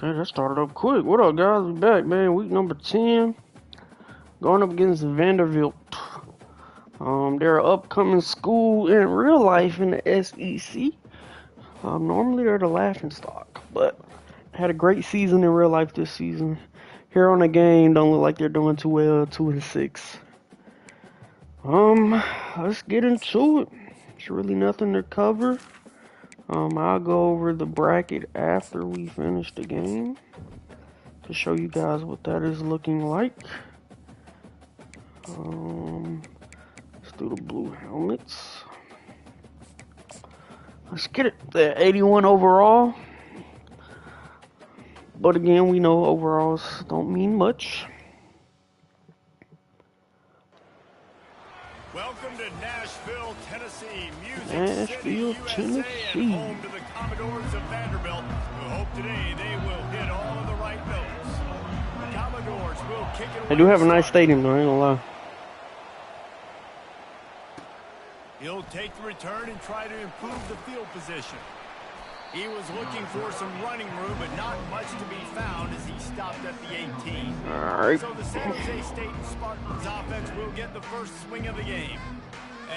Hey, that started up quick. What up, guys? We back, man. Week number 10. Going up against Vanderbilt. They're upcoming school in real life in the SEC. Normally they're the laughing stock, but had a great season in real life this season. Here on the game, don't look like they're doing too well. 2-6. Let's get into it. There's really nothing to cover. I'll go over the bracket after we finish the game to show you guys what that is looking like. Let's do the blue helmets. Let's get it. They're 81 overall. But again, we know overalls don't mean much. Welcome to Nashville, Tennessee. Nashville, Tennessee. Home to the Commodores of Vanderbilt, who hope today they will hit all of the right notes. The Commodores will kick it away. They do have a nice stadium, though, I ain't gonna lie. He'll take the return and try to improve the field position. He was looking for some running room, but not much to be found as he stopped at the 18. All right. So the San Jose State Spartans offense will get the first swing of the game.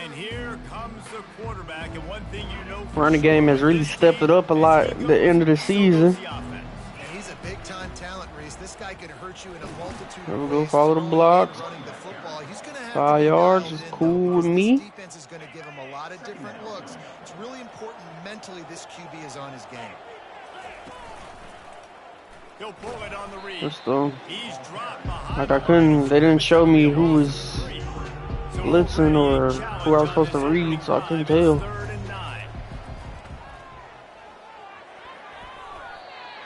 And here comes the quarterback, and one thing you know for running game has really stepped it up a lot at the end of the season. He's a big-time talent, Reese. This guy can hurt you in a multitude There we of go, ways. follow the blocks. 5 yards is cool with me. Defense is going to give him a lot of different looks. It's really important mentally this QB is on his game. He'll pull it on the read. Just though, He's dropped behind. like they didn't show me who was blitzing or who I was supposed to read, so I couldn't tell.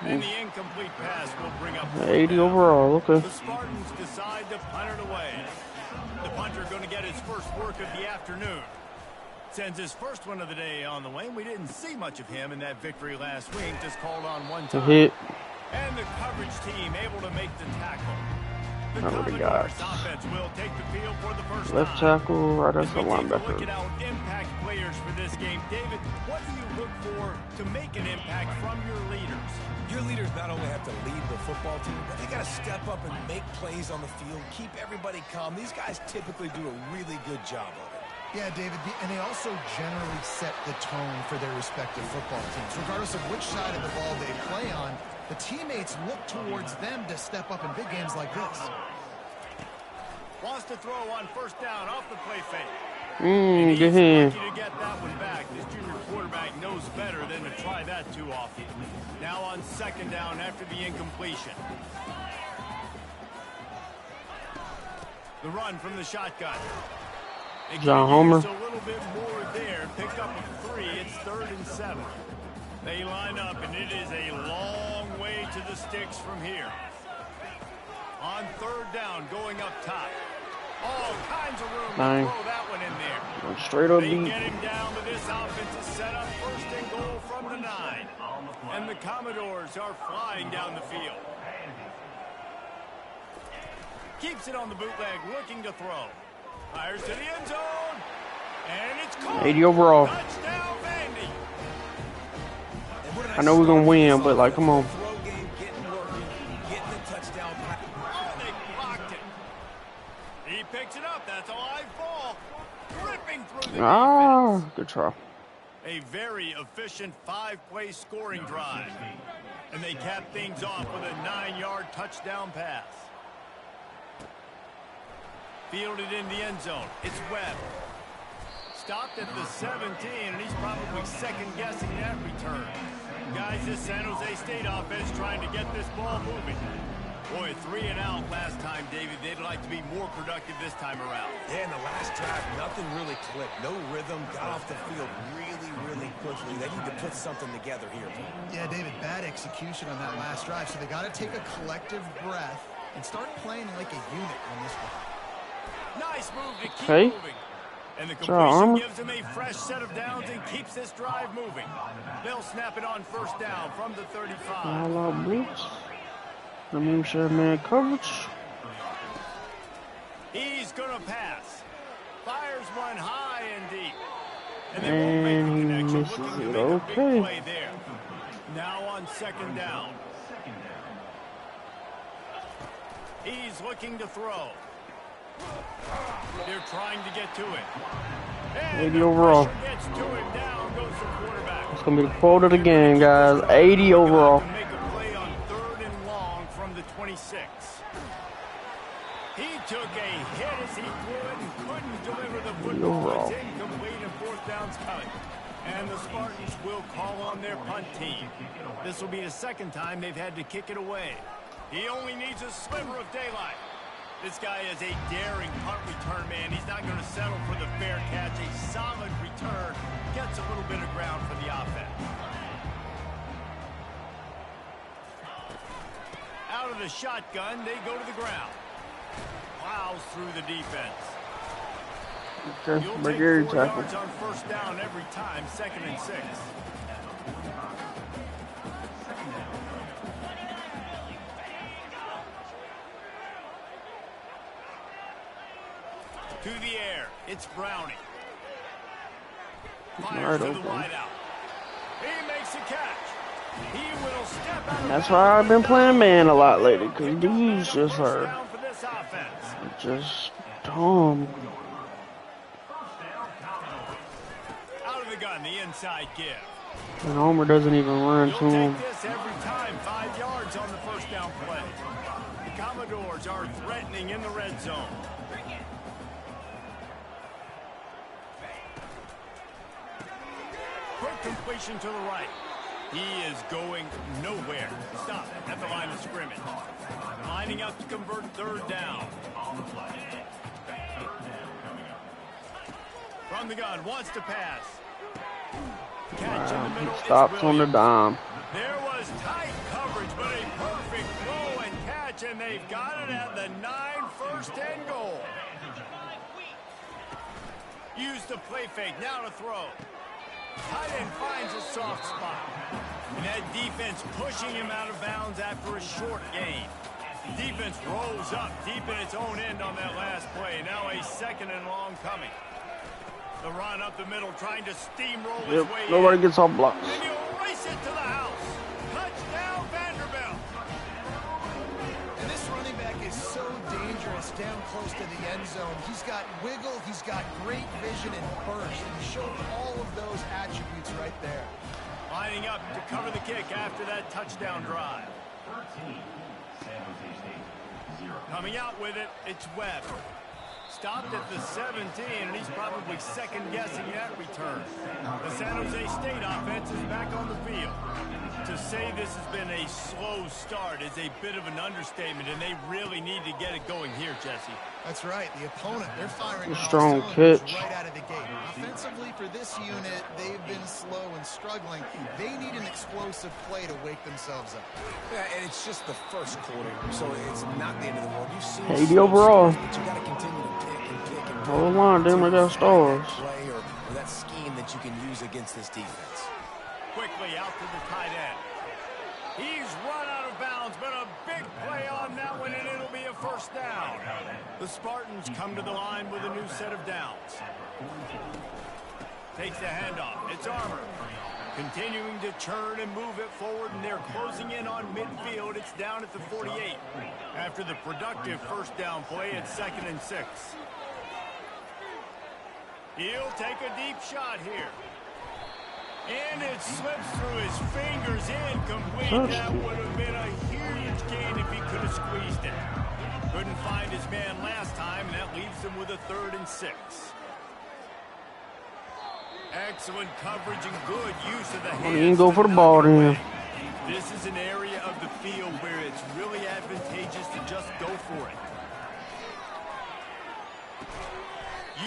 And the incomplete pass will bring up 80 overall, okay. The Spartans decide to punt it away. The punter going to get his first work of the afternoon. Sends his first one of the day on the way. We didn't see much of him in that victory last week. Just called on one time. Hit. And the coverage team able to make the tackle. The Commodores offense will take the field for the first left time. tackle, right as the Look at linebacker. our impact players for this game. David, what do you look for to make an impact from your leaders? Your leaders not only have to lead the football team, but they got to step up and make plays on the field, keep everybody calm. These guys typically do a really good job of it. Yeah, David, and they also generally set the tone for their respective football teams. Regardless of which side of the ball they play on, the teammates look towards them to step up in big games like this. Wants to throw on first down off the play fake. Get him. Lucky to get that one back. This junior quarterback knows better than to try that too often. Now on second down after the incompletion. The run from the shotgun. John Homer. A little bit more there. Pick up a 3. It's 3rd and 7. They line up, and it is a long way to the sticks from here. On third down, going up top. All kinds of room to throw that one in there. Went straight up They beat. get him down, but this offense is set up first and goal from the 9. And the Commodores are flying down the field. Keeps it on the bootleg, looking to throw. Fires to the end zone. And it's caught. 80 overall. Touchdown, Vandy. I know we're going to win, but, like, come on. He picks it up. That's a live ball. Ripping through the defense. Good try. A very efficient 5-play scoring drive. And they cap things off with a 9-yard touchdown pass. Fielded in the end zone. It's Webb. Stopped at the 17, and he's probably second-guessing that return. Guys, this San Jose State offense trying to get this ball moving. Boy, 3 and out last time, David. They'd like to be more productive this time around. Yeah, in the last drive, nothing really clicked. No rhythm. Got off the field really quickly. They need to put something together here. Yeah, David, bad execution on that last drive, so they got to take a collective breath and start playing like a unit on this one. Nice move to keep Okay. moving. And the completion gives him a fresh set of downs and keeps this drive moving. They'll snap it on first down from the 35. All out blitz. Let me share man coverage. He's going to pass. Fires one high and deep. And he misses it. Okay. Now on second down. He's looking to throw. They're trying to get to it. And 80 overall. gets to him. Down goes the quarterback. It's going to be the quote of the game, guys. 80 overall. To make a play on 3rd and long from the 26. He took a hit as he threw it and couldn't deliver the football. It's incomplete and 4th down's coming. And the Spartans will call on their punt team. This will be the 2nd time they've had to kick it away. He only needs a sliver of daylight. This guy is a daring punt return man. He's not going to settle for the fair catch. A solid return. Gets a little bit of ground for the offense. Out of the shotgun, they go to the ground. Plows through the defense. Okay, You'll make take every 4 tackle. yards on 1st down every time, 2nd and 6. To the air, it's Browning. Fires to the wideout. He makes a catch. He will step out. That's why I've been playing man a lot lately, because these just are just dumb. Out of the gun, the inside give. And Homer doesn't even run to him. Take this every time, 5 yards on the 1st down play. The Commodores are threatening in the red zone. Quick completion to the right. He is going nowhere. Stop at the line of scrimmage. Lining up to convert 3rd down. From the gun, wants to pass. Catch in the middle. Stops on the dime. There was tight coverage, but a perfect throw and catch, and they've got it at the 9, 1st and goal. Used the play fake, now to throw. Tight end finds a soft spot. And that defense pushing him out of bounds after a short gain. Defense rolls up deep in its own end on that last play. Now a 2nd and long coming. The run up the middle, trying to steamroll his way Nobody in. gets off blocks. And he'll race it to the house. Touchdown, Vanderbilt. And this running back is so dangerous down close to the end zone. He's got wiggle, he's got great vision and burst. And he showed all of those attributes right there. Lining up to cover the kick after that touchdown drive. Coming out with it, it's Webb. Stopped at the 17, and he's probably second-guessing that return. The San Jose State offense is back on the field. To say this has been a slow start is a bit of an understatement, and they really need to get it going here, Jesse. That's right. The opponent, they're firing A strong catch. right out of the gate. Offensively for this unit, they've been slow and struggling. They need an explosive play to wake themselves up. Yeah, and it's just the 1st quarter, so it's not the end of the world. You've seen 80 overall. but you got to continue to pick and kick and Hold on, damn, I got stars. play or that scheme that you can use against this defense. Quickly out to the tight end. He's run out of bounds, but a big play on that one, and it'll be a 1st down. The Spartans come to the line with a new set of downs. Takes the handoff. It's Armour. Continuing to churn and move it forward, and they're closing in on midfield. It's down at the 48. After the productive 1st down play, it's 2nd and 6. He'll take a deep shot here. And it slips through his fingers, incomplete. That would have been a huge gain if he could have squeezed it. Couldn't find his man last time, and that leaves him with a 3rd and 6. Excellent coverage and good use of the hands. He didn't go for the ball then. This is an area of the field where it's really advantageous to just go for it.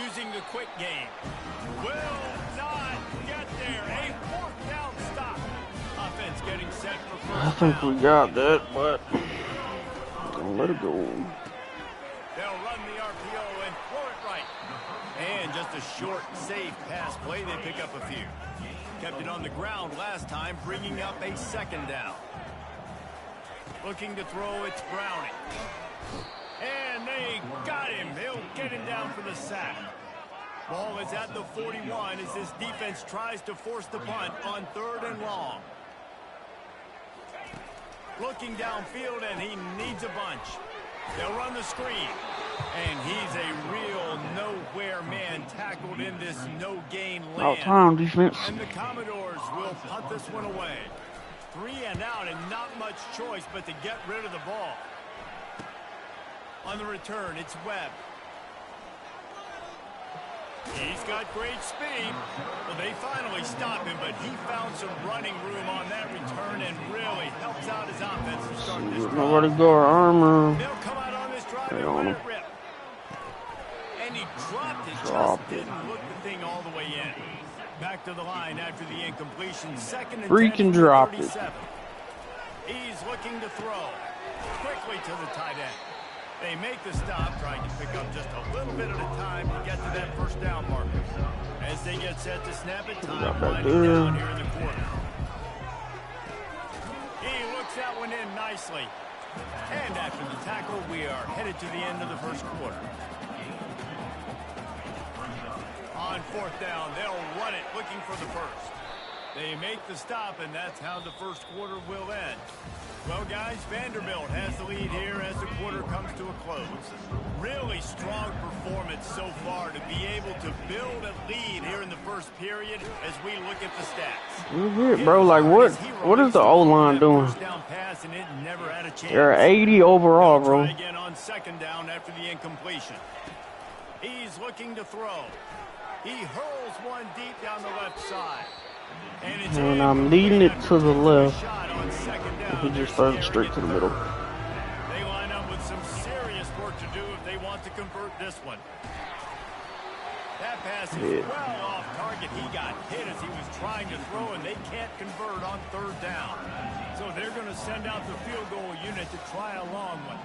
Using the quick game. Will not get there. A 4th down stop. Offense getting set for 1st I think we got that, but don't let it go. They'll run the RPO and throw it right. And just a short, safe pass play. They pick up a few. Kept it on the ground last time, bringing up a 2nd down. Looking to throw, it's Browning. And they got him. They'll get him down for the sack. Ball is at the 41 as this defense tries to force the punt on 3rd and long. Looking downfield, and he needs a bunch. They'll run the screen. And he's a real nowhere man tackled in this no-gain land. Out-time defense. And the Commodores will punt this one away. 3 and out and not much choice but to get rid of the ball. On the return, it's Webb. He's got great speed. Well, they finally stop him, but he found some running room on that return and really helps out his offense to start this drive. Nobody go armor. They'll come out on this drive They and don't. let it rip. And he dropped it. Just didn't look the thing all the way in. Back to the line after the incompletion. Second and 10 Freaking drop it. 37. He's looking to throw. Quickly to the tight end. They make the stop, trying to pick up just a little bit at a time to get to that first down marker. As they get set to snap it, time winding down here in the quarter. He looks that one in nicely. And after the tackle, we are headed to the end of the first quarter. On fourth down, they'll run it, looking for the first. They make the stop, and that's how the first quarter will end. Well, guys, Vanderbilt has the lead here as the quarter comes to a close. Really strong performance so far to be able to build a lead here in the first period as we look at the stats. Bro, like what is the O-line doing? They're 80 overall, bro. Try again on second down after the incompletion. He's looking to throw. He hurls one deep down the left side. And I'm leading it to the left. He just throws it straight to the middle. They line up with some serious work to do if they want to convert this one. That pass is well off target. He got hit as he was trying to throw, and they can't convert on third down. So they're going to send out the field goal unit to try a long one.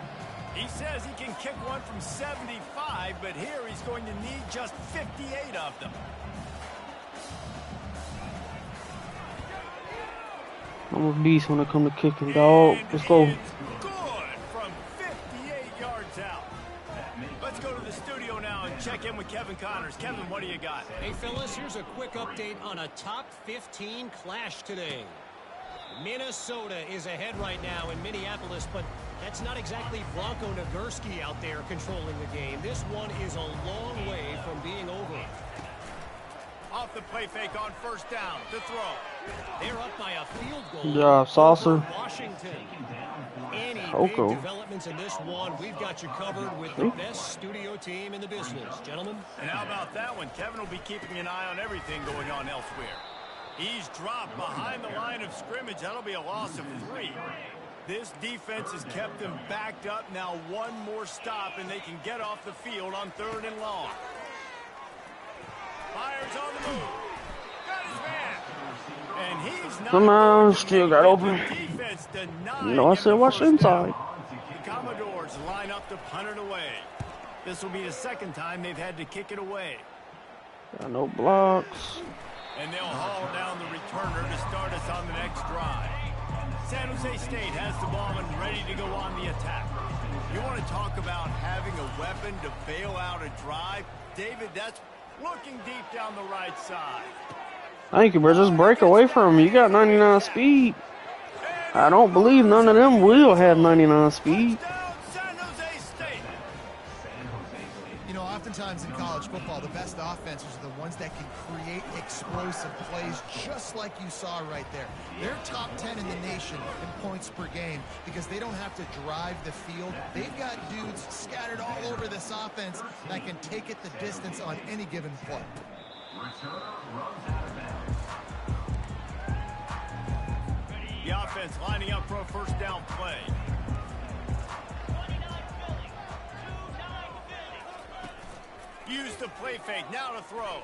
He says he can kick one from 75, but here he's going to need just 58 of them. I'm a beast when it comes to kicking, dog. Let's go. Good from 58 yards out. Let's go to the studio now and check in with Kevin Connors. Kevin, what do you got? Hey, fellas, here's a quick update on a top 15 clash today. Minnesota is ahead right now in Minneapolis, but that's not exactly Bronco Nagurski out there controlling the game. This one is a long way from being over. Off the play fake on first down to throw. They're up by a field goal. Yeah, Saucer. Washington. Any Coco. big developments in this one, we've got you covered with the best studio team in the business, gentlemen. And how about that one? Kevin will be keeping an eye on everything going on elsewhere. He's dropped behind the line of scrimmage. That'll be a loss of 3. This defense has kept them backed up. Now one more stop, and they can get off the field on third and long. Fires on the move. Got his man. And he's not. Come on, still got open. No, I said watch inside. The Commodores line up to punt it away. This will be the second time they've had to kick it away. Got no blocks. And they'll haul down the returner to start us on the next drive. San Jose State has the ball and ready to go on the attack. You want to talk about having a weapon to bail out a drive? David, that's looking deep down the right side. Thank you, bro. Just break away from him. You got 99 speed. I don't believe none of them will have 99 speed. You know, oftentimes in college football, the best offenses are the ones that can create explosive plays, just like you saw right there. They're top 10 in the nation in points per game because they don't have to drive the field. They've got dudes scattered all over this offense that can take it the distance on any given play. The offense lining up for a first down play. Use the play fake, now to throw.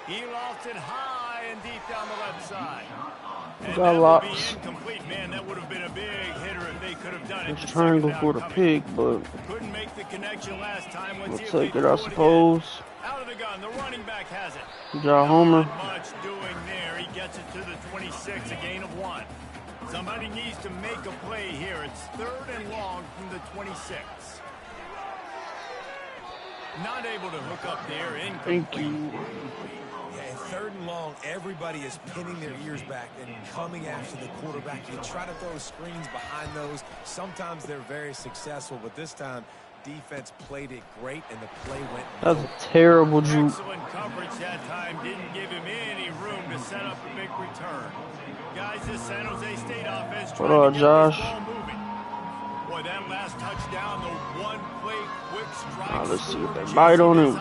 He lost it high and deep down the left side. And Got that lots. would be incomplete. Man, that would have been a big hitter if they could have done it. It's triangle for the pig, but Couldn't make the connection last time. we'll Let's see if take they it, I throw suppose. Out of the gun, the running back has it. Good job, Homer. Not much doing there. He gets it to the 26, a gain of 1. Somebody needs to make a play here. It's third and long from the 26. Not able to hook up there. Thank Incomplete. you. Yeah, 3rd and long, everybody is pinning their ears back and coming after the quarterback. You try to throw screens behind those. Sometimes they're very successful, but this time, defense played it great, and the play went. That's a terrible juke. Excellent coverage that time. Didn't give him any room to set up a big return. Guys, this San Jose State offense trying to get Josh? this ball moving. Boy, that last touchdown, the one-play quick strike. Let's see if they bite on it.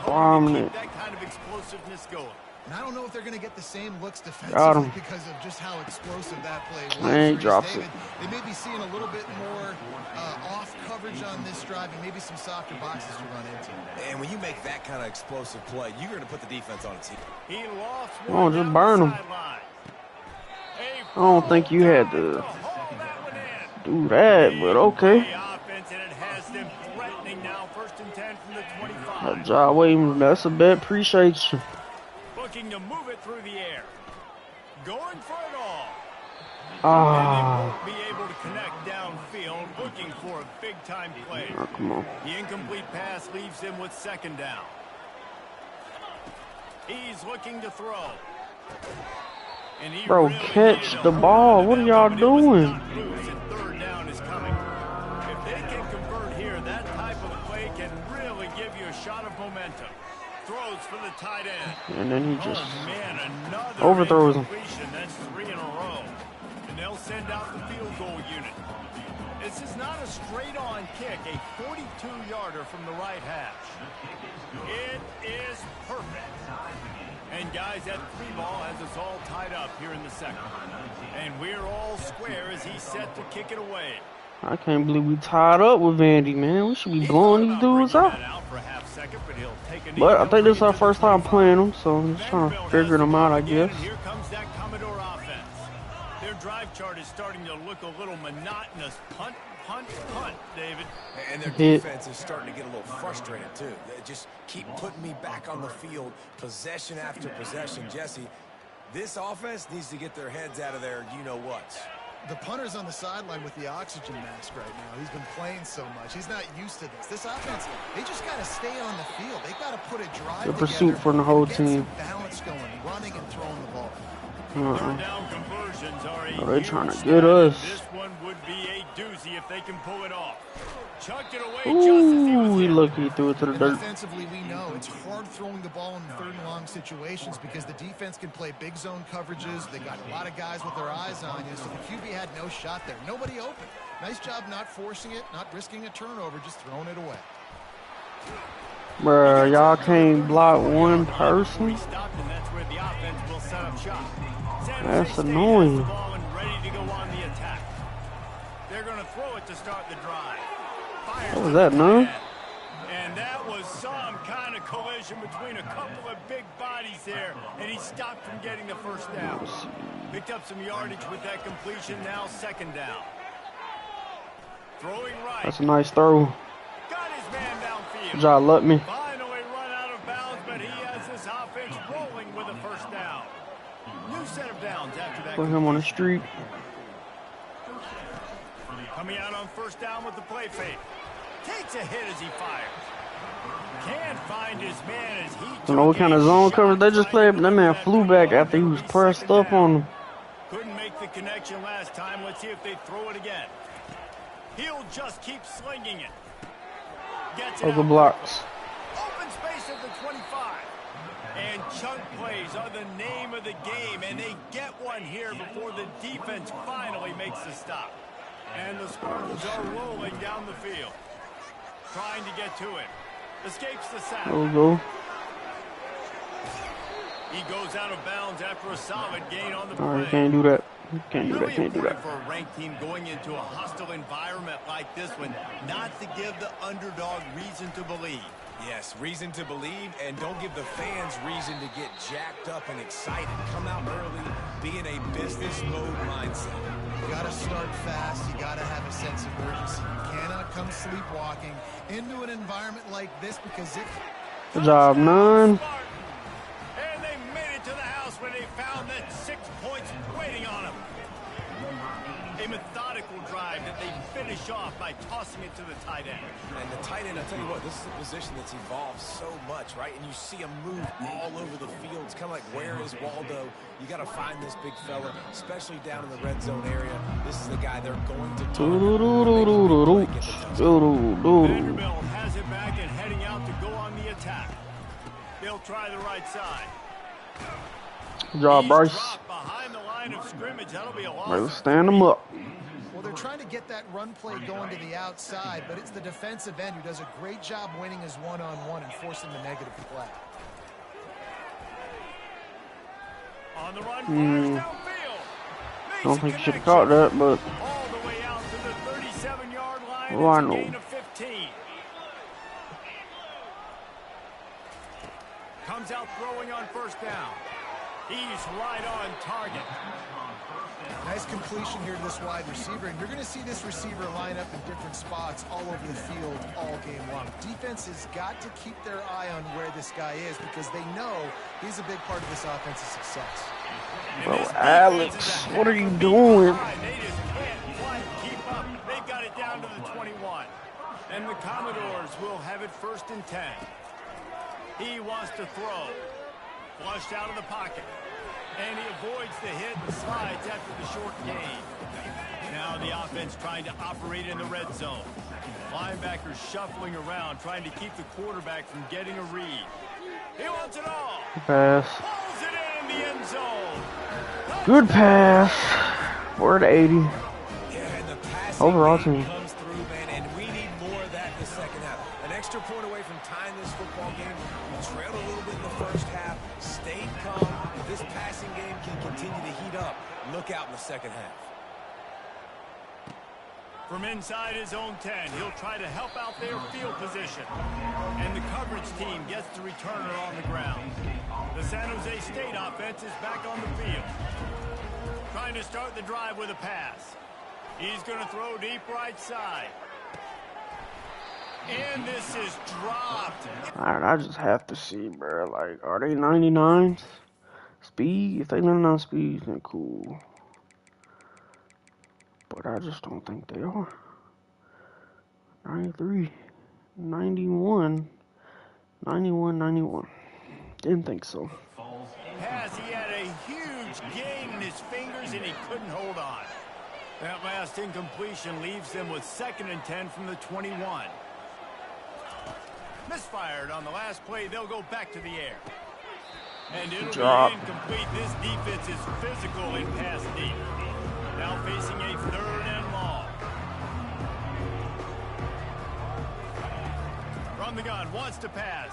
Bombing it. That kind of explosiveness going. And I don't know if they're going to get the same looks Got defensively him. because of just how explosive that play was. I ain't Reese dropped David, it. They may be seeing a little bit more off coverage on this drive and maybe some softer boxes to run into. And when you make that kind of explosive play, you're going to put the defense on its heels. He lost Oh, one just down burn the him. sideline. I don't think you had to do that, but okay. The offense, and it has them threatening now. 1st and 10 from the 25. That job Williams, that's a bet. Appreciate you. Looking to move it through the air. Going for it all. And Ah, they won't be able to connect downfield, looking for a big-time play. oh, come on. The incomplete pass leaves him with 2nd down. He's looking to throw. And he Bro, really catch needed the a ball. run What are on y'all that one. It was doing? not loose, and 3rd down is coming. If they can convert here, that type of play can really give you a shot of momentum. Throws for the tight end. And then he just Oh, man, another overthrows him. incompletion. That's 3 in a row. And they'll send out the field goal unit. This is not a straight-on kick, a 42-yarder from the right hash. It is perfect. And, guys, that 3-ball has us all tied up here in the 2nd. And we're all square as he's set to kick it away. I can't believe we tied up with Vandy, man. We should be blowing these dudes out. But I think this is our first time playing them, so I'm just trying to figure them out, I guess. Here comes that Commodore offense. Their drive chart is starting to look a little monotonous. Punt, punt, punt, David. And their Hit. defense is starting to get a little frustrated, too. They just keep putting me back on the field, possession after possession. Jesse, this offense needs to get their heads out of their you-know-whats. The punter's on the sideline with the oxygen mask right now. He's been playing so much. He's not used to this. This offense, they just got to stay on the field. They got to put a drive Good together pursuit from the whole and get team. some balance going, running and throwing the ball. Third down conversions are a Oh, they huge trying to stat. get us. This one would be a doozy if they can pull it off. Chucked it away just as he was Ooh, he hit. lucky he threw it to the And dirt. offensively, we know it's hard throwing the ball in 3rd and long situations because the defense can play big zone coverages. They got a lot of guys with their eyes on you, so the QB had no shot there. Nobody open. Nice job not forcing it, not risking a turnover, just throwing it away. Bruh, y'all can't block one person? Stopped, and that's where the offense will set up shop. San Jose That's State annoying. has the ball and ready to go on the attack. They're going to throw it to start the drive. Fires What was that, none? And that was some kind of collision between a couple of big bodies there, and he stopped from getting the 1st down. Picked up some yardage with that completion, now 2nd down. Throwing right. That's a nice throw. Got his man downfield. Good job, let me. Finally run out of bounds, but he has this offense rolling with a 1st down. New set of downs after that. Put him on the street. Coming out on 1st down with the play fake. Takes a hit as he fires. Can't find his man as he Don't know what kind of zone coverage they just played, but that man flew back after he was pressed up on him. Couldn't make the connection last time. Let's see if they throw it again. He'll just keep slinging it. Gets it Those are out. blocks. Open space at the 25. And chunk plays are the name of the game, and they get one here before the defense finally makes the stop. And the Spartans are rolling down the field. Trying to get to it. Escapes the sack. There we go. He goes out of bounds after a solid gain on the All right, play. can't do that. Can't do that, Really can't do important that. for a ranked team going into a hostile environment like this one, not to give the underdog reason to believe. Yes, reason to believe, and don't give the fans reason to get jacked up and excited. Come out early, be in a business mode mindset. You got to start fast. You got to have a sense of urgency. You cannot come sleepwalking into an environment like this because it... Good job, none. And they made it to the house when they found that 6 points waiting on them. A methodical drive that they finish off by tossing it to the tight end. And the tight end, I'll tell you what, this is a position that's evolved so much, right? And you see him move all over the field. It's kind of like, where is Waldo? You got to find this big fella, especially down in the red zone area. This is the guy they're going to target. Vanderbilt has it back and heading out to go on the attack. They'll try the right side. Good job, Bryce. Behind the line of scrimmage. That'll be a loss. Right, let's stand him up. Well, they're trying to get that run play going to the outside, but it's the defensive end who does a great job winning his one-on-one and forcing the negative play. On the run, fires downfield. I don't think you should have caught that, but All the way out to the 37-yard line. Oh, I It's a know. gain of 15. Comes out throwing on first down. He's right on target. Nice completion here to this wide receiver, and you're going to see this receiver line up in different spots all over the field all game long. Defense has got to keep their eye on where this guy is because they know he's a big part of this offensive success. bro, Alex, what are you doing? They just can't quite keep up. They've got it down to the 21. And the Commodores will have it 1st and 10. He wants to throw. Flushed out of the pocket. And he avoids the hit and slides after the short gain. Now the offense trying to operate in the red zone. Linebackers shuffling around, trying to keep the quarterback from getting a read. He wants it all. Pass. Pulls it in the end zone. Good pass. 4 to 80. Yeah, and the passing Overall game team. comes through, man, and we need more of that in the second half. An extra point away from tying this football game. We trailed a little bit in the first half, stayed calm. If this passing game can continue to heat up, look out in the second half. From inside his own 10, he'll try to help out their field position. And the coverage team gets the returner on the ground. The San Jose State offense is back on the field. Trying to start the drive with a pass. He's going to throw deep right side. And this is dropped. Alright, I just have to see, bro. Like, are they 99s? Speed? If they 99 speed, then cool. But I just don't think they are. 93, 91, 91, 91. Didn't think so. Pass, he had a huge gain in his fingers and he couldn't hold on. That last incompletion leaves them with 2nd and 10 from the 21. Misfired on the last play. They'll go back to the air. And it'll be incomplete. This defense is physical in pass deep. Now facing a 3rd and long. From the gun, wants to pass.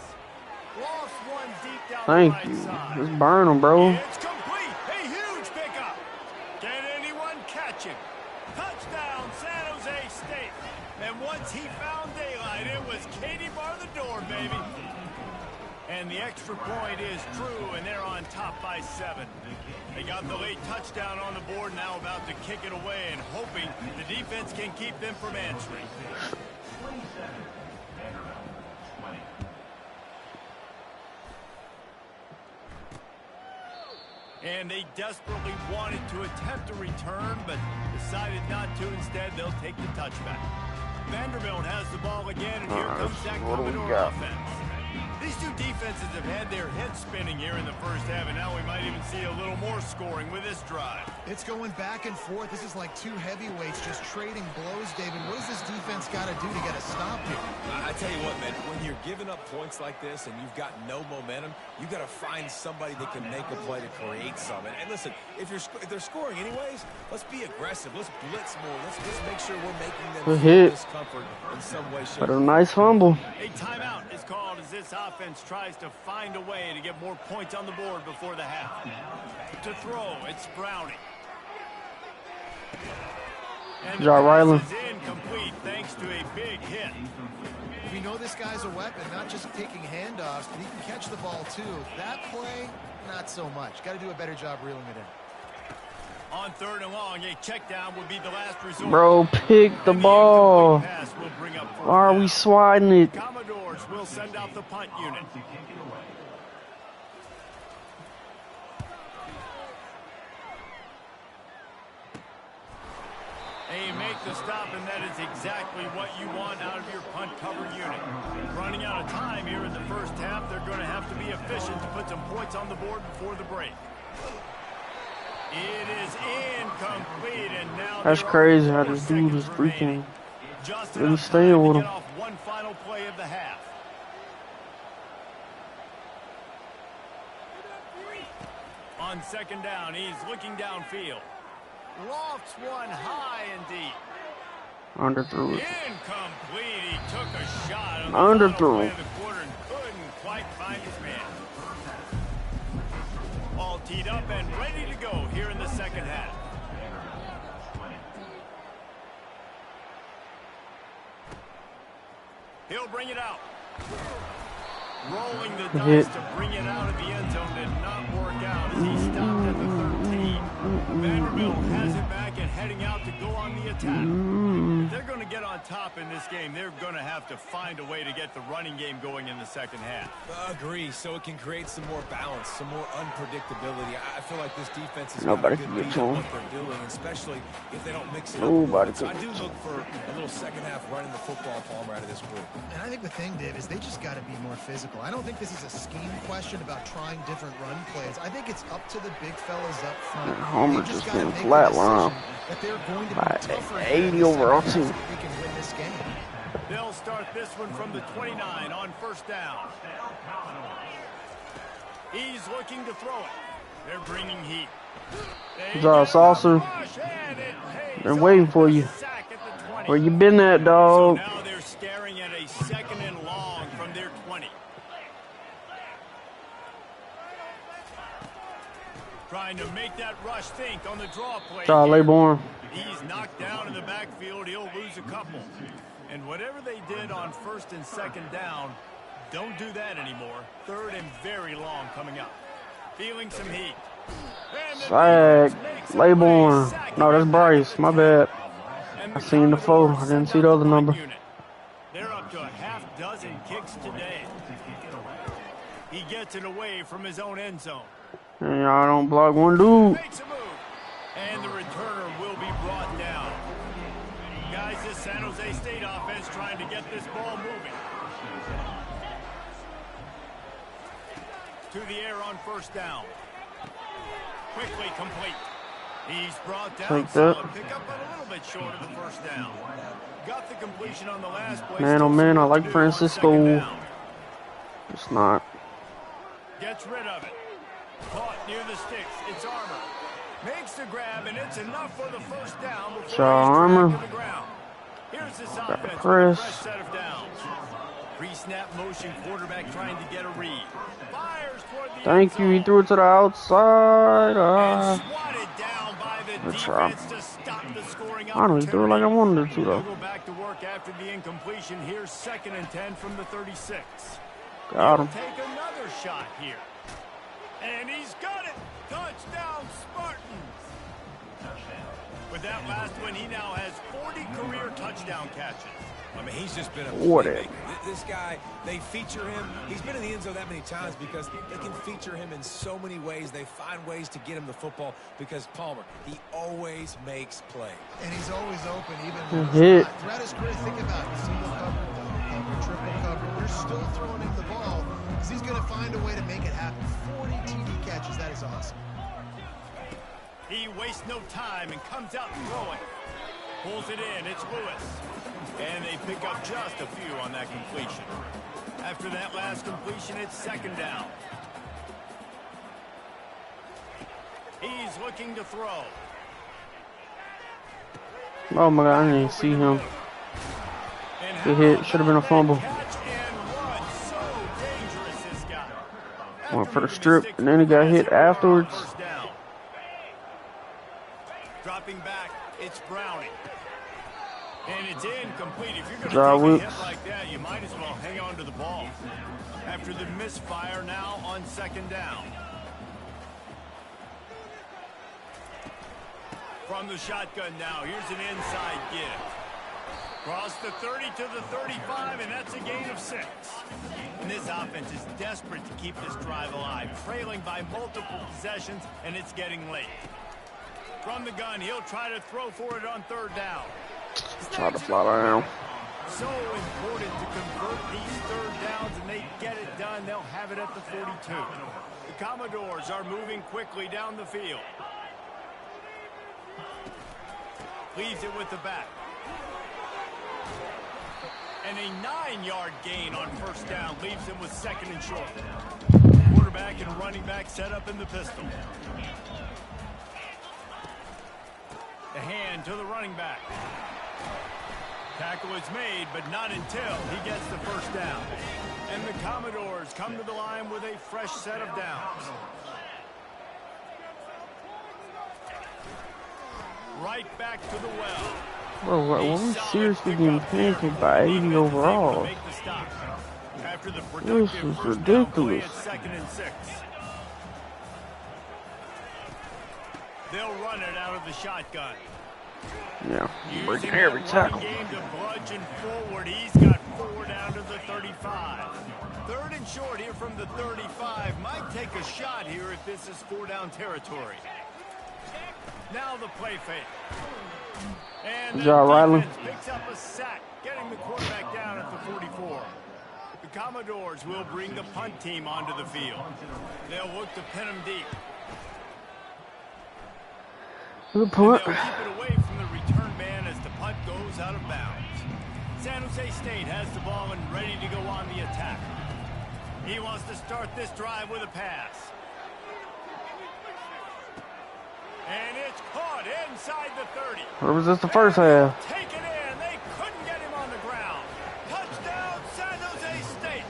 Lost one deep down the Thank right you. side. Let's burn them, bro. It's complete. A huge pickup. Can anyone catch him? Touchdown, San Jose State. And once he found daylight, it was Katie bar the door, baby. And the extra point is true, and they're on top by 7. They got the late touchdown on the board, now about to kick it away and hoping the defense can keep them from answering. And they desperately wanted to attempt a return, but decided not to. Instead, they'll take the touchback. Vanderbilt has the ball again, and here comes that Commodore offense. These two defenses have had their heads spinning here in the first half, and now we might even see a little more scoring with this drive. It's going back and forth. This is like two heavyweights just trading blows, David. What does this defense got to do to get a stop here? I tell you what, man, when you're giving up points like this and you've got no momentum, you got to find somebody that can make a play to create something. And listen, if they're scoring anyways, let's be aggressive. Let's blitz more. Let's just make sure we're making them feel discomfort in some way, shape, But a nice fumble. A timeout is called as this offense tries to find a way to get more points on the board before the half. To throw, it's Browning. And Good job, Ryland. is incomplete thanks to a big hit. We know this guy's a weapon, not just taking handoffs, but he can catch the ball too. That play, not so much. Got to do a better job reeling it in. On 3rd and long, a check down would be the last resort. Bro, pick the ball. Why are we swatting it? Commodores will send out the punt unit. the stop, and that is exactly what you want out of your punt cover unit. Running out of time here in the first half, they're going to have to be efficient to put some points on the board before the break. It is incomplete, and now that's crazy how this dude is freaking really staying with him. One final play of the half. On second down, he's looking downfield. Lofts one high and deep. Underthrew it. Incomplete. He took a shot on the Underthrew. play of the quarter and couldn't quite find his man. All teed up and ready to go here in the second half. He'll bring it out. Rolling the dice to bring it out of the end zone did not work out as he stopped at the 13. Vanderbilt has it back and heading out to go on the attack. If they're going to get on top in this game, they're going to have to find a way to get the running game going in the second half. Agree, so it can create some more balance, some more unpredictability. I feel like this defense is Nobody got a can good get beat to on him. what they're doing, especially if they don't mix it Nobody up. So can. I do look for a little second half running the football, Palmer, out of this group. And I think the thing, Dave, is they just got to be more physical. I don't think this is a scheme question about trying different run plays. I think it's up to the big fellas up front. And Homer They just gotta getting make flat the line. decision that they're going to be By tougher 80 overall team. if they can win this game. They'll start this one from the 29 on first down. He's looking to throw it. They're bringing heat. Good job, Saucer. Been waiting for you. Where you been at, So dog? now they're staring at a second and long from their 20. Trying to make that rush think on the draw play. Charlie Laybourne. He's knocked down in the backfield. He'll lose a couple. And whatever they did on first and second down, don't do that anymore. Third and very long coming up. Feeling some heat. Sag. Laybourne. No, that's Bryce. My bad. I seen the four. I didn't see the other number. They're up to a half dozen kicks today. He gets it away from his own end zone. And y'all don't block one dude. Makes a move. And the returner will be brought down. Guys, this San Jose State offense trying to get this ball moving. To the air on first down. Quickly complete. He's brought down. Take that. Solid pick up, but a little bit short of the first down. Got the completion on the last play. Man, oh man, I like Francisco. It's not. Gets rid of it. Caught near the sticks. It's Armour. Makes the grab, and it's enough for the first down before Armour. he's dragged to the ground. Here's this offense with a press. fresh set of downs. Pre-snap motion, quarterback trying to get a read. Fires toward the Thank you. He threw it to the outside. and swatted down by the Good try. defense to stop the scoring I don't even threw it like I wanted it to, They'll though. go back to work after the incompletion. Here's 2nd and 10 from the 36. Got him. Take another shot here. And he's got it. Touchdown, Spartans. With that last one, he now has 40 career touchdown catches. I mean, he's just been a What playmaker. This guy, they feature him. He's been in the end zone that many times because they can feature him in so many ways. They find ways to get him the football because Palmer, he always makes plays. And he's always open, even when Hit. he's not. Throughout his career, think about it. Single cover, double cover, triple cover. You're still throwing him the ball because he's going to find a way to make it happen. 40 TD catches. That is awesome. He wastes no time and comes out throwing. Pulls it in. It's Lewis. And they pick up just a few on that completion. After that last completion, it's 2nd down. He's looking to throw. Oh my God, I didn't even see him. He hit. Should have been a fumble. Went for the strip, and then he got hit afterwards. Dropping back, it's Browning. And it's incomplete. If you're Draw going to take a whoops. hit like that, you might as well hang on to the ball. After the misfire, now on 2nd down. From the shotgun now, here's an inside give. Cross the 30 to the 35, and that's a gain of 6. And this offense is desperate to keep this drive alive, trailing by multiple possessions, and it's getting late. From the gun, he'll try to throw for it on 3rd down. Try to fly down. So important to convert these third downs, and they get it done. They'll have it at the 42. The Commodores are moving quickly down the field. Leaves it with the back. And a 9-yard gain on first down leaves him with second and short. Quarterback and running back set up in the pistol. The hand to the running back. Tackle is made, but not until he gets the first down. And the Commodores come to the line with a fresh set of downs. Right back to the well. Bro, what, we seriously getting pancaked by 80 overall? This is ridiculous. They'll run it out of the shotgun. Yeah, breaking every tackle. Game to bludgeon forward. He's got 4 down to the 35. Third and short here from the 35. Might take a shot here if this is 4-down territory. Now the play fake. And good job, Riley. Picks up a sack, getting the quarterback down at the 44. The Commodores will bring the punt team onto the field. They'll look to pin him deep. Good punt. They'll keep it away from the return man as the punt goes out of bounds. San Jose State has the ball and ready to go on the attack. He wants to start this drive with a pass. And it's caught inside the 30. Where was this the first half? Take it in. They couldn't get him on the ground. Touchdown, San Jose State.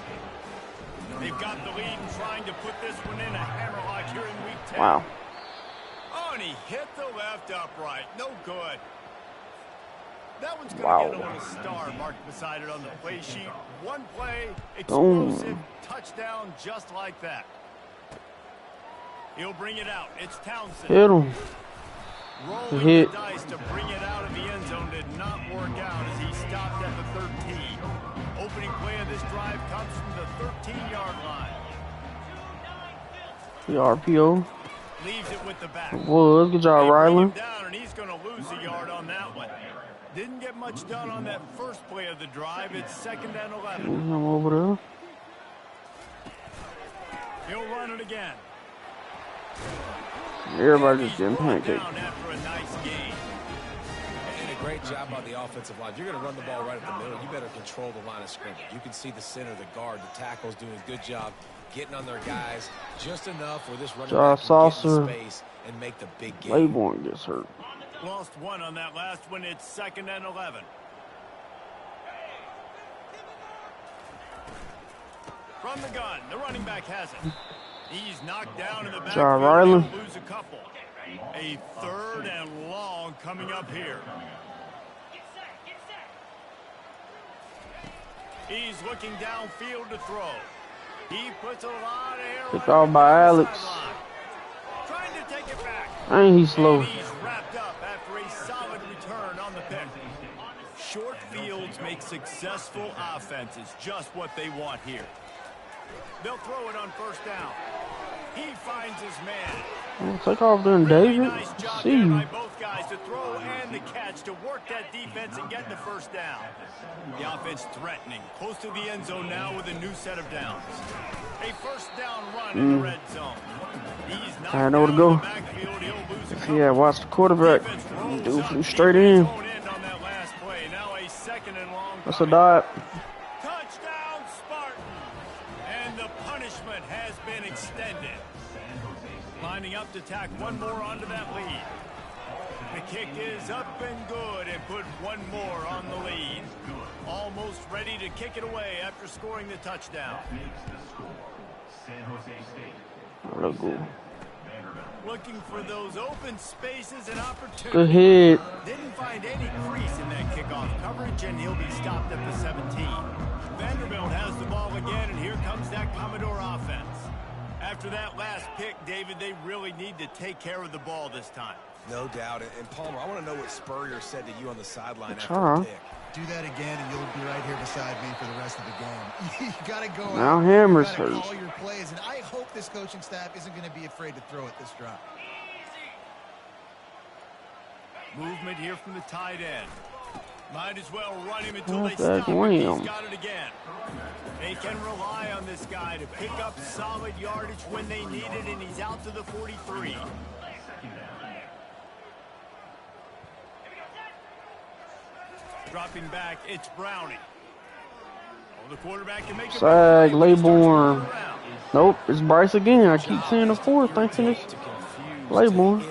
They've got the lead and trying to put this one in a hammerlock here in week 10. Wow. Oh, and he hit the left upright. No good. That one's going to get a little star marked beside it on the play sheet. One play, explosive touchdown just like that. He'll bring it out. It's Townsend. Hit him. Rolling the dice to bring it out of the end zone did not work out as he stopped at the 13. Opening play of this drive comes from the 13-yard line. The RPO. Leaves it with the back. Was good job, Riley. Down and he's going to lose a yard on that one. Didn't get much done on that first play of the drive. It's 2nd and 11. I'm over there. He'll run it again. Everybody just getting pancaked. After a nice game. And a great job on the offensive line. If you're going to run the ball right at the middle, you better control the line of scrimmage. You can see the center, the guard, the tackles doing a good job getting on their guys just enough where this running back can get in space and make the big game. Laybourne gets hurt. Lost one on that last one. It's 2nd and 11. From the gun, the running back has it. He's knocked down in the back. Riley. Lose a couple. A 3rd and long coming up here. He's looking downfield to throw. He puts a lot of air. Picked off by Alex. Trying to take it back. Ain't he slow? And he's wrapped up after a solid return on the pick. Short fields make successful offenses just what they want here. They'll throw it on first down. He finds his man. Take off then, David. Nice job See you. by both guys to throw and the catch to work that defense and get the first down. The offense threatening. Close to the end zone now with a new set of downs. A first down run in the red zone. He's not I know where to go. Yeah, watch the quarterback. Dude flew straight in. That's a dot. Touchdown, Spartan. And the punishment has been extended. Lining up to tack one more onto that lead. The kick is up and good and put one more on the lead. Almost ready to kick it away after scoring the touchdown. Look good. Looking for those open spaces and opportunities. Good hit. Didn't find any crease in that kickoff coverage, and he'll be stopped at the 17. Vanderbilt has the ball again, and here comes that Commodore offense. After that last pick, David, they really need to take care of the ball this time. No doubt. And Palmer, I want to know what Spurrier said to you on the sideline after the pick. Do that again, and you'll be right here beside me for the rest of the game. You got to go now out. Hammers You gotta hurt. call your plays, and I hope this coaching staff isn't going to be afraid to throw it this drive. Movement here from the tight end. Might as well run him until they That's stop him. William. He's got it again. They can rely on this guy to pick up solid yardage when they need it, and he's out to the 43. Dropping back, it's Browning. Oh, the quarterback can make it. Sag, Laybourne. Nope, it's Bryce again. I keep saying the fourth. Thinking it's Laybourne.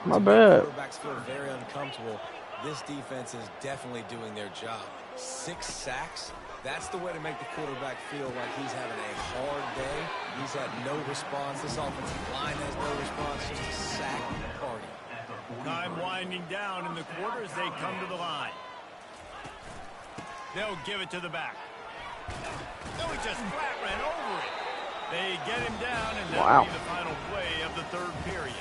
My bad. Quarterbacks feel very uncomfortable. This defense is definitely doing their job. 6 sacks. That's the way to make the quarterback feel like he's having a hard day. He's had no response. This offensive line has no response. Just a sack party. Time winding down in the quarter as they come to the line. They'll give it to the back. No, he just flat ran over it. They get him down, and that'll be the final play of the third period.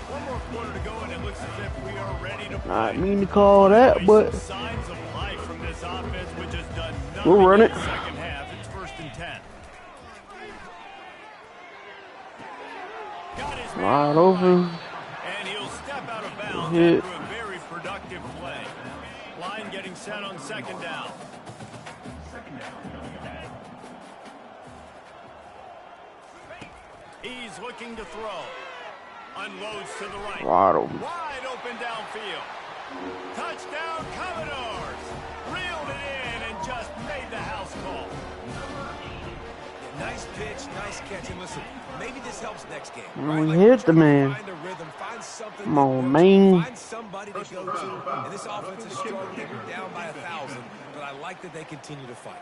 One more quarter to go, and it looks as if we are ready to play. Not mean to call that, but Signs of life from this offense, which has done nothing we'll run it. in the second half. It's 1st and 10. Got his wide open. and he'll step out of bounds Hit. after a very productive play. Line getting set on 2nd down. He's looking to throw. Unloads to the right. Wide open. Wide open downfield. Touchdown, Commodores. Reeled it in and just made the house call. Nice pitch, nice catch. And listen, maybe this helps next game. We hit the man. Find a rhythm, find something. Come on, man. Find somebody to go to. And this offense is struggling. They're down by 1,000, but I like that they continue to fight.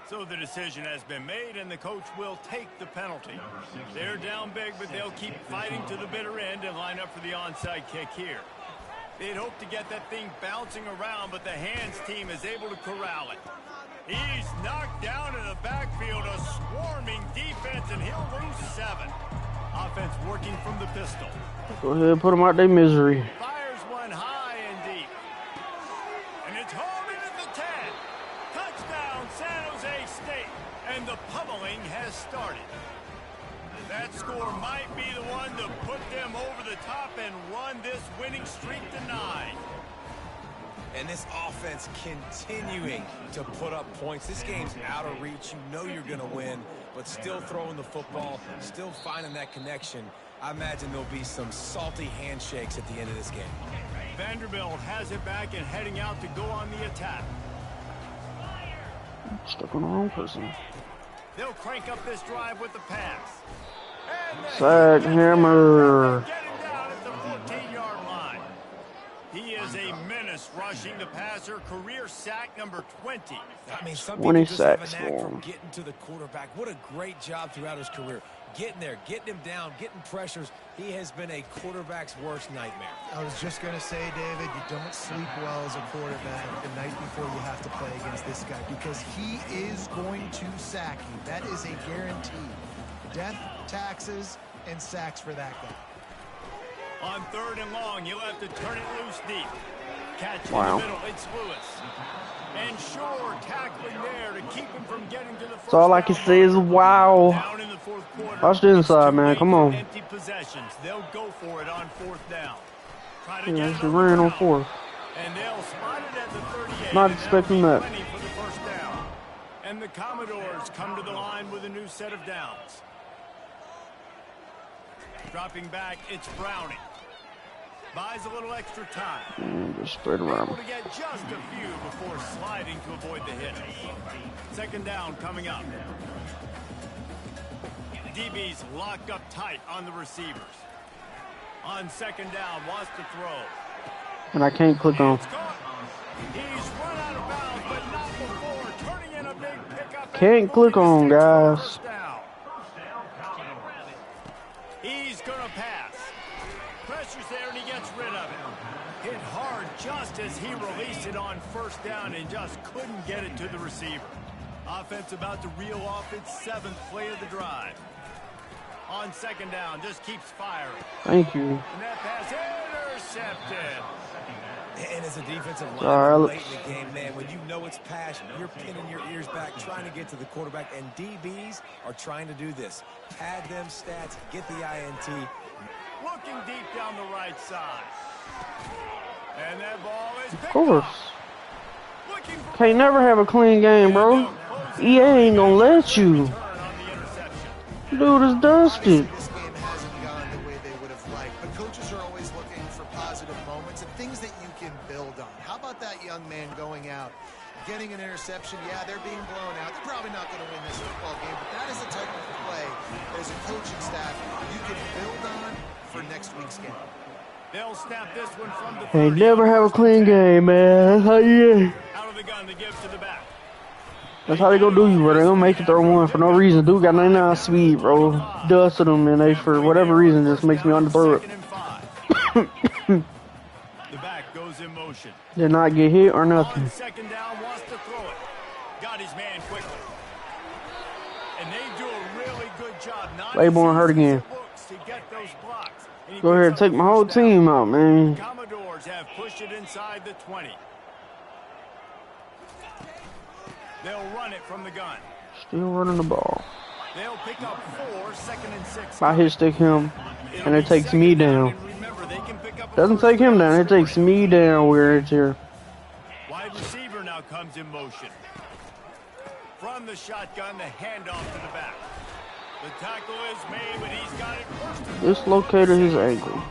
So the decision has been made, and the coach will take the penalty. They're down big, but they'll keep fighting to the bitter end and line up for the onside kick here. They'd hope to get that thing bouncing around, but the hands team is able to corral it. He's knocked down in the backfield, a swarming defense, and he'll lose 7. Offense working from the pistol. Go ahead and put them out their misery. Fires one high and deep. And it's home in at the 10. Touchdown, San Jose State. And the pummeling has started. That score might be the one to put them over the top and run this winning streak to 9. And this offense continuing to put up points. This game's out of reach. You know you're going to win, but still throwing the football, still finding that connection. I imagine there'll be some salty handshakes at the end of this game. Vanderbilt has it back and heading out to go on the attack. Stuck on the wrong person. They'll crank up this drive with the pass. Sag hammer. Get him down at the 14-yard line. He is a menace rushing the passer. Career sack number 20. I mean, some 20 people just have sacks a knack for from him. getting to the quarterback. What a great job throughout his career. Getting there, getting him down, getting pressures. He has been a quarterback's worst nightmare. I was just going to say, David, you don't sleep well as a quarterback the night before you have to play against this guy because he is going to sack you. That is a guarantee. Death, taxes, and sacks for that guy. On 3rd and long, you'll have to turn it loose deep. Catch in Wow. the middle, it's Lewis. And Shore tackling there to keep him from getting to the first That's all I can down say is marker. wow. Down in the 4th quarter. Watch the inside, It's too man. late Come for on. Empty possessions. They'll go for it on 4th down. Try to Yeah, get she it ran on around. 4th. And they'll spot it at the 38. Not and expecting that'll that. be plenty for the first down. And the Commodores come to the line with a new set of downs. Dropping back, it's Browning. Buys a little extra time. Just spread Able around. to get just a few before sliding to avoid the hit. 2nd down coming up. DB's locked up tight on the receivers. On 2nd down, wants to throw. And I can't click on. It's caught. He's run out of bounds, but not before turning in a big pickup. Can't click on, guys. He's going to pass. Pressure's there, and he gets rid of it. Hit hard just as he released it on 1st down and just couldn't get it to the receiver. Offense about to reel off its 7th play of the drive. On 2nd down, just keeps firing. Thank you. And that pass intercepted. And as a defensive All lineman right. late in the game, man, when you know it's passion, you're pinning your ears back, trying to get to the quarterback, and DBs are trying to do this. Pad them stats, get the INT. Looking deep down the right side. And that ball is Of picked course. up. Looking for Can't never have a clean game, bro. EA ain't gonna let you. return on the interception. Dude is Obviously, dusted. this game hasn't gone the way they would have liked, but coaches are always looking for positive moments and things that you can build on. How about that young man going out, getting an interception? Yeah, they're being blown out. They're probably not going to win this football game, but that is the type of play as a coaching staff you can build on for next week's game. They'll snap this one from the 30. They never have a clean game, man. That's how you. Out of the gun to give to the back. That's how they gonna do you, bro. They gonna make you throw one for no reason. Dude got 99 speed, bro. Dusted them, and they, for whatever reason, just makes me underthrow it. The back goes in motion. Did not get hit or nothing. On second down, wants to throw it. Got his man quickly. And they do a really good job. Claiborne hurt again. To get those blocks. Go ahead and take my whole team out, man. Commodores have pushed it inside the 20. They'll run it from the gun. Still running the ball. They'll pick up 4, 2nd and 6. I hit stick him, and it takes me down. Remember, they can pick up Doesn't take him down, it takes me down where it's here. Wide receiver now comes in motion. From the shotgun, the handoff to the back. The tackle is made, but he's got it first. Dislocated his ankle.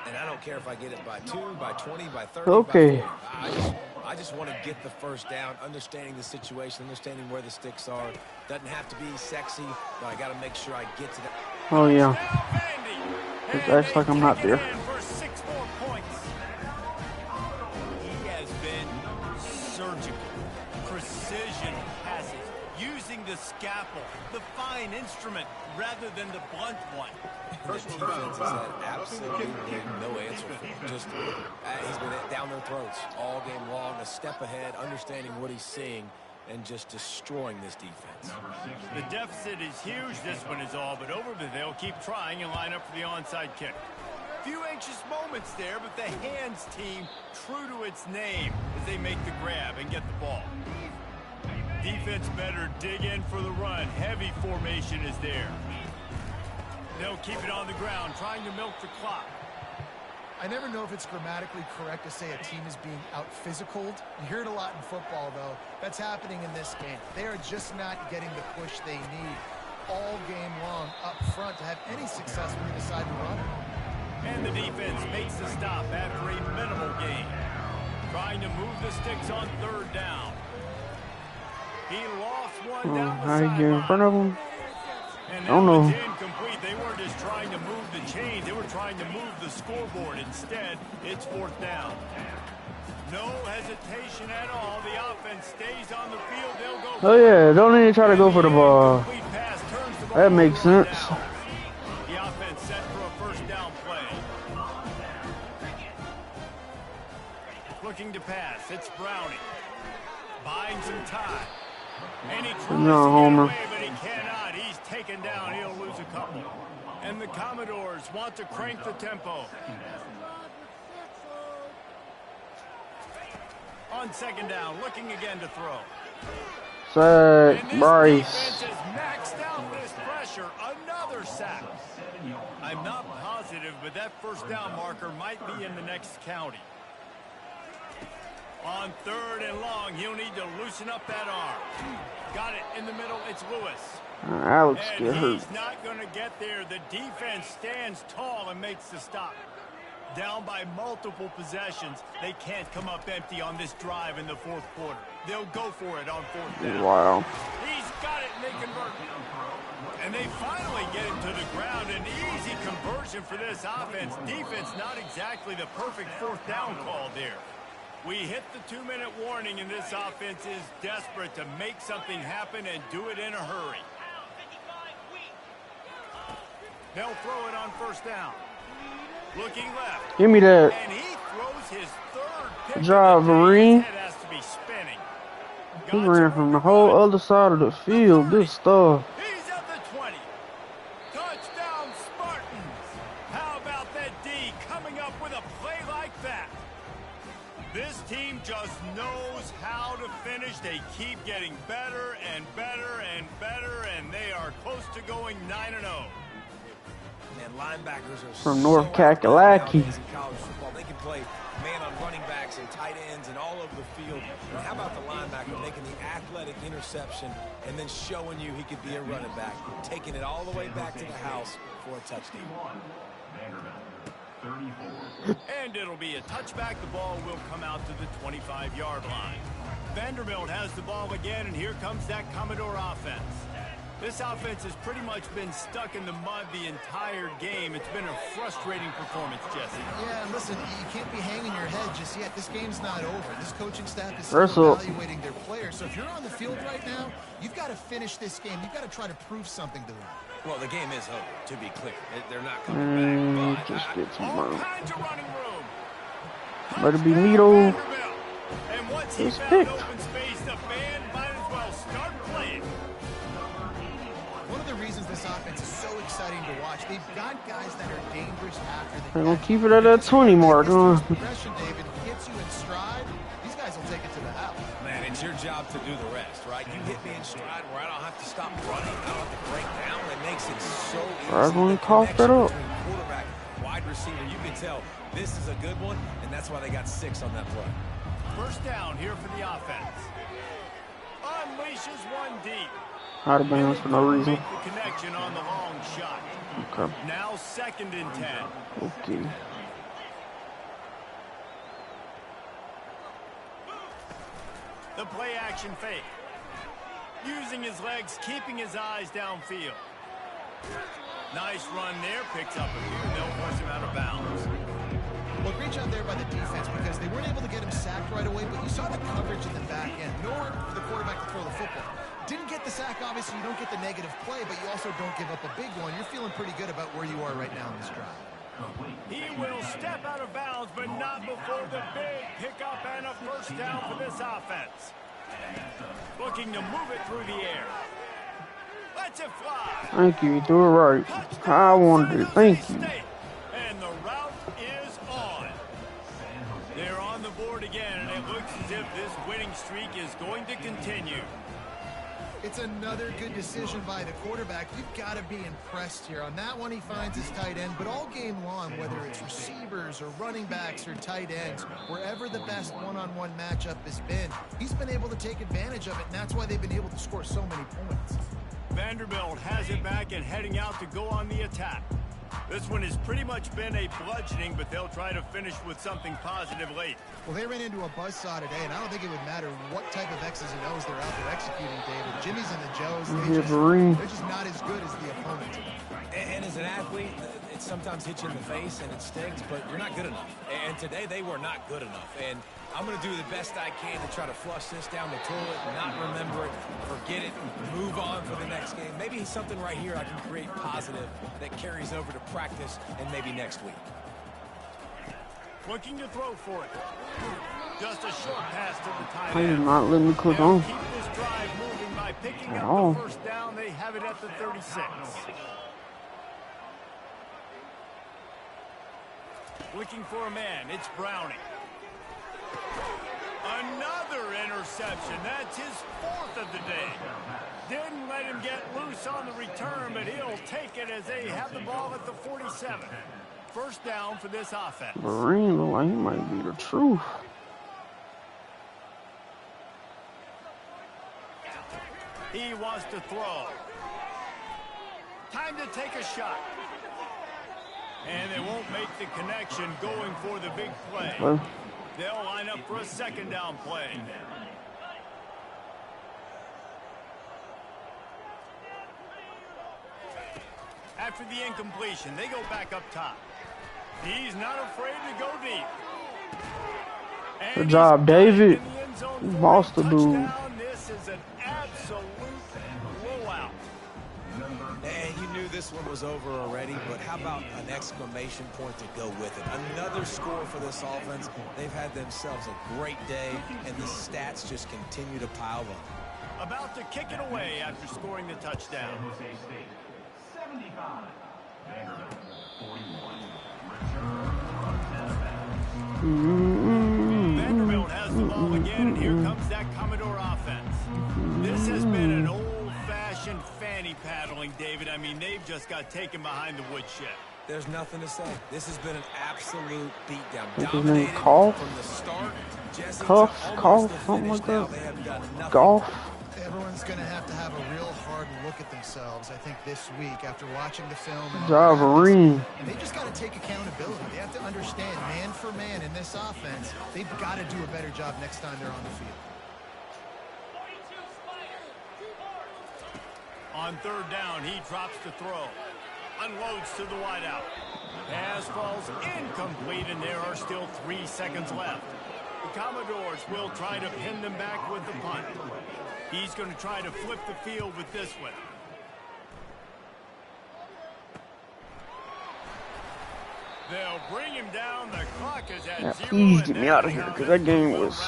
And I don't care if I get it by 2, by 20, by 30, Okay. by 40. I just want to get the first down, understanding the situation, understanding where the sticks are. Doesn't have to be sexy, but I got to make sure I get to that. Oh, yeah. It acts like I'm not there. For 6 more points. He has been surgical. Precision passes. Using the scalpel, the fine instrument, rather than the blunt one. First defense has had absolutely no answer for him. Just, he's been down their throats all game long, a step ahead, understanding what he's seeing, and just destroying this defense. The deficit is huge, this one is all, but over, but they'll keep trying and line up for the onside kick. Few anxious moments there, but the hands team true to its name as they make the grab and get the ball. Defense better dig in for the run. Heavy formation is there. They'll keep it on the ground, trying to milk the clock. I never know if it's grammatically correct to say a team is being out-physicaled. You hear it a lot in football, though. That's happening in this game. They are just not getting the push they need all game long up front to have any success when they decide to run it. And the defense makes the stop after a minimal gain. Trying to move the sticks on 3rd down. He lost one down the How you get in sideline. front of him? And I don't know. incomplete. They weren't just trying to move the chain. They were trying to move the scoreboard. Instead, it's 4th down. No hesitation at all. The offense stays on the field. They'll go. Oh, yeah. Don't even try to go for the ball. Incomplete pass turns the ball That makes over sense. down. The offense set for a 1st down play. Looking to pass. It's Browning. Buying some time. And he tries to get Homer. away, but he cannot. He's taken down. He'll lose a couple. And the Commodores want to crank the tempo. On 2nd down, looking again to throw. Sack, And this Bryce. defense has maxed out this pressure. Another sack. I'm not positive, but that 1st down marker might be in the next county. On 3rd and long, he'll need to loosen up that arm. Got it in the middle. It's Lewis. Alex And get hurt. he's not going to get there. The defense stands tall and makes the stop. Down by multiple possessions. They can't come up empty on this drive in the 4th quarter. They'll go for it on 4th down. Wow. He's got it, and they convert. And they finally get him to the ground. An easy conversion for this offense. Defense not exactly the perfect 4th down call there. We hit the 2-minute warning, and this offense is desperate to make something happen and do it in a hurry. They'll throw it on 1st down. Looking left. Give me that. And he throws his 3rd pick. Good job, Vereen. His head has to be spinning. He ran from the whole other side of the field. Good stuff. He's at the 20. Touchdown, Spartans. How about that D coming up with a play like that? This team just knows how to finish. They keep getting better and better and better, and they are close to going 9-0. Man, Linebackers are From so North athletic Kakalaki. nowadays in college football. They can play man on running backs and tight ends and all over the field. And how about the linebacker making the athletic interception and then showing you he could be a running back, taking it all the way back to the house for a touchdown. And it'll be a touchback. The ball will come out to the 25-yard line. Vanderbilt has the ball again, and here comes that Commodore offense. This offense has pretty much been stuck in the mud the entire game. It's been a frustrating performance, Jesse. Yeah, listen, you can't be hanging your head just yet. This game's not over. This coaching staff is still evaluating their players. So if you're on the field right now, you've got to finish this game. You've got to try to prove something to them. Well, the game is over, to be clear. They're not coming back. Just get some all room. kinds of running room. Better be Nito. And once he It's found picked. open space, the band might as well start playing. One of the reasons this offense is so exciting to watch, they've got guys that are dangerous after the They're gonna keep it at that 20 mark, huh? progression, David, gets you in stride. These guys will take it to the house. Man, it's your job to do the rest, right? You hit me in stride where I don't have to stop running. I don't have to break down. It makes it so easy. I'm gonna The cough that connection up. between quarterback, wide receiver, you can tell this is a good one, and that's why they got 6 on that play. First down here for the offense. Unleashes one deep. Out of bounds for no reason. Make the connection on the long shot. Okay. Now 2nd and 10. Okay. The play action fake. Using his legs, keeping his eyes downfield. Nice run there. Picks up a few. They'll force him out of bounds. Well, great job there by the defense because they weren't able to get him sacked right away, but you saw the coverage in the back end. Nowhere for the quarterback to throw the football. Didn't get the sack, obviously. You don't get the negative play, but you also don't give up a big one. You're feeling pretty good about where you are right now in this drive. He will step out of bounds, but not before the big pickup and a first down for this offense. Looking to move it through the air. Lets it fly. Thank you. You threw it right. How I wanted it. Thank you. And the route is on. They're on the board again, and it looks as if this winning streak is going to continue. It's another good decision by the quarterback. You've got to be impressed here. On that one, he finds his tight end, but all game long, whether it's receivers or running backs or tight ends, wherever the best one-on-one matchup has been, he's been able to take advantage of it, and that's why they've been able to score so many points. Vanderbilt has it back and heading out to go on the attack. This one has pretty much been a bludgeoning, but they'll try to finish with something positive late. Well, they ran into a buzzsaw today, and I don't think it would matter what type of X's and O's they're out there executing, David. Jimmy's and the Joes, they're just not as good as the opponent. And as an athlete, it sometimes hits you in the face and it stings, but you're not good enough. And today they were not good enough. And I'm going to do the best I can to try to flush this down the toilet, not remember it, forget it, move on for the next game. Maybe something right here I can create positive that carries over to practice and maybe next week. Looking to throw for it. Just a short pass to the tight I did end. not let me click They'll on. keep this drive moving by picking At up all. the first down. They have it at the 36. Looking for a man. It's Browning. Another interception. That's his 4th of the day. Didn't let him get loose on the return, but he'll take it as they have the ball at the 47. First down for this offense. Marine look like he might be the truth. He wants to throw. Time to take a shot. And they won't make the connection going for the big play. Well, They'll line up for a 2nd down play. After the incompletion, they go back up top. He's not afraid to go deep. And good job, David. in the end zone You for a bossed the dude. touchdown. This is an absolute blowout. And you knew this one was over already, but how about an exclamation point to go with it? Another score for this offense. They've had themselves a great day, and the stats just continue to pile up. About to kick it away after scoring the touchdown. 75. Vanderbilt, 41. Vanderbilt has the ball again, and here comes that Commodore offense. This has been an old-fashioned fanny paddling, David. I mean, they've just got taken behind the woodshed. There's nothing to say. This has been an absolute beatdown. What's his name? Dominated Cough? from the start. Jesse, to Cough? almost the Something finish like now, that? they have done nothing. Golf? Everyone's going to have a real hard look at themselves, I think, this week after watching the film. Javarine. And they just got to take accountability. They have to understand, man for man in this offense, they've got to do a better job next time they're on the field. On third down, he drops the throw. Unloads to the wideout. Pass falls incomplete, and there are still 3 seconds left. The Commodores will try to pin them back with the punt. He's going to try to flip the field with this one. They'll bring him down. The clock is at 0. Please get me out of here, because that game was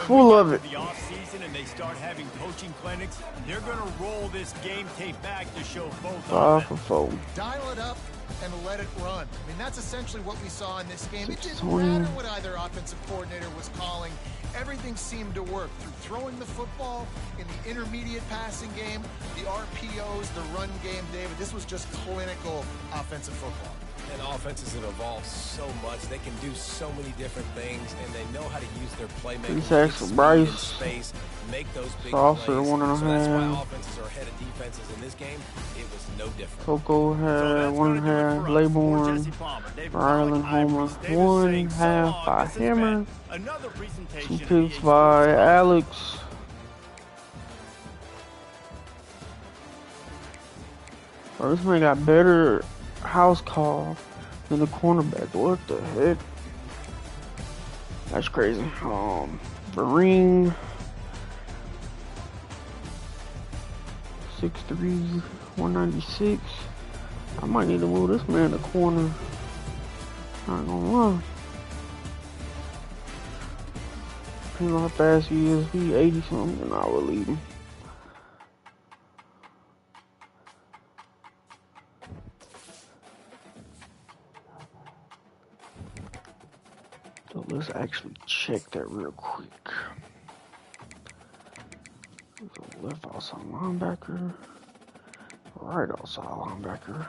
full of it. The offseason and they start having coaching clinics, they're going to roll this game tape back to show both 5 for 4. Dial it up and let it run. I mean, that's essentially what we saw in this game. It didn't 20. matter what either offensive coordinator was calling. Everything seemed to work through throwing the football in the intermediate passing game, the RPOs, the run game, David. This was just clinical offensive football. And offenses have evolved so much. They can do so many different things, and they know how to use their playmaking. 3 sacks for Bryce. Space, make those big Saucer, plays. 1.5. So that's why offenses are ahead of defenses in this game. It was no different. Coco had 1.5. Laybourne, Ryland Homer, 1.5 by Hammer. 2 picks by Alex. Bro, this man got better house call than the cornerback. What the heck? That's crazy. Vereen, 6'3", 196. I might need to move this man to corner. Not gonna lie. Depending on how fast he is, he 80 something, and I will leave him. So let's actually check that real quick. There's a left outside linebacker, right outside linebacker.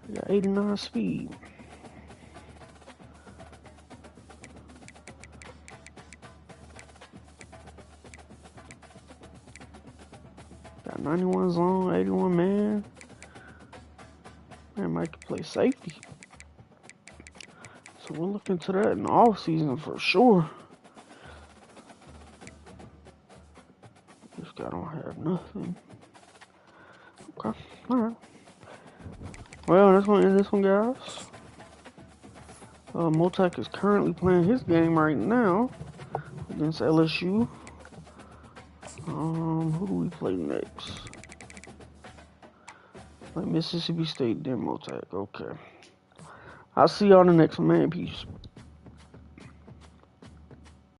We got 89 speed. Got 91 zone, 81 man. Man might play safety. So we'll look into that in the off season for sure. This guy don't have nothing. Okay, alright. Well, that's gonna end this one, guys. Motek is currently playing his game right now against LSU. Who do we play next? Like Mississippi State, then Motek. Okay. I'll see y'all in the next one, man. Peace.